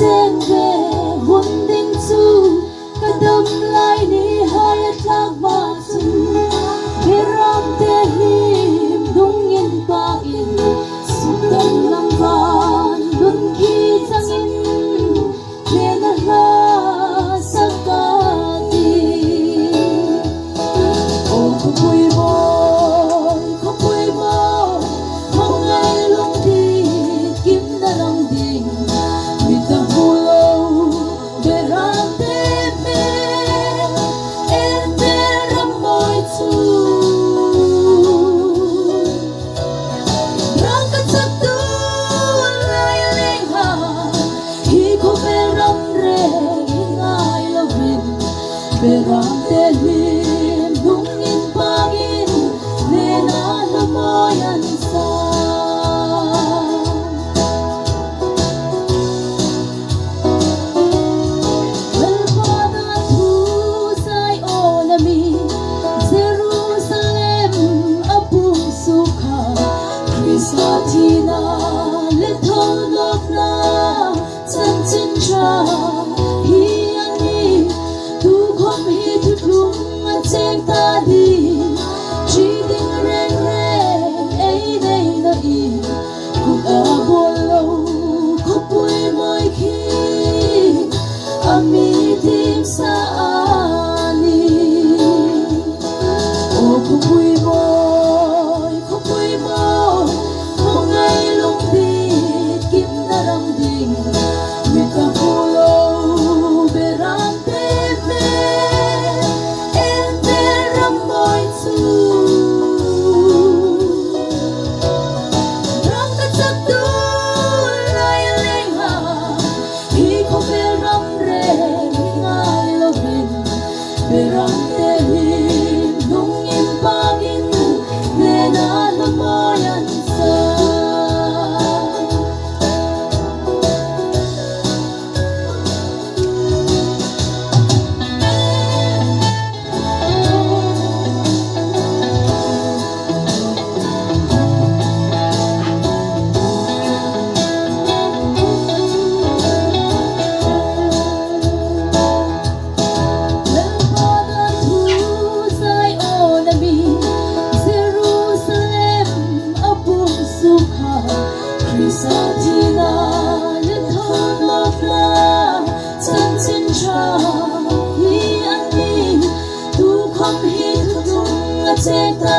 trên về hôn tình su cả đâm lại đi hai thác ba su về ram te him dung in ba in su tâm lam van đun khi sang in nên là sakati ô không vui không ai lòng đi kiếm đã lòng đi vì ta vô lâu để ra thế mê em bé rắm môi chu răng cắt sắc tu lại lên hà khi cô bé rắm rê ngài lo vin về ra thế him đúng in pagin nên anh môi anh sa Satina le thong lok na chan chin cha hi ani tu khom hi tu lung a cheng ta di chi ding reng reng ei nei na i kung a bolo ko pui moi khi ami tim sa ani o ko pui Satina le thong lok na chan chin cha hi ani tu khom hi tu tung a cheng ta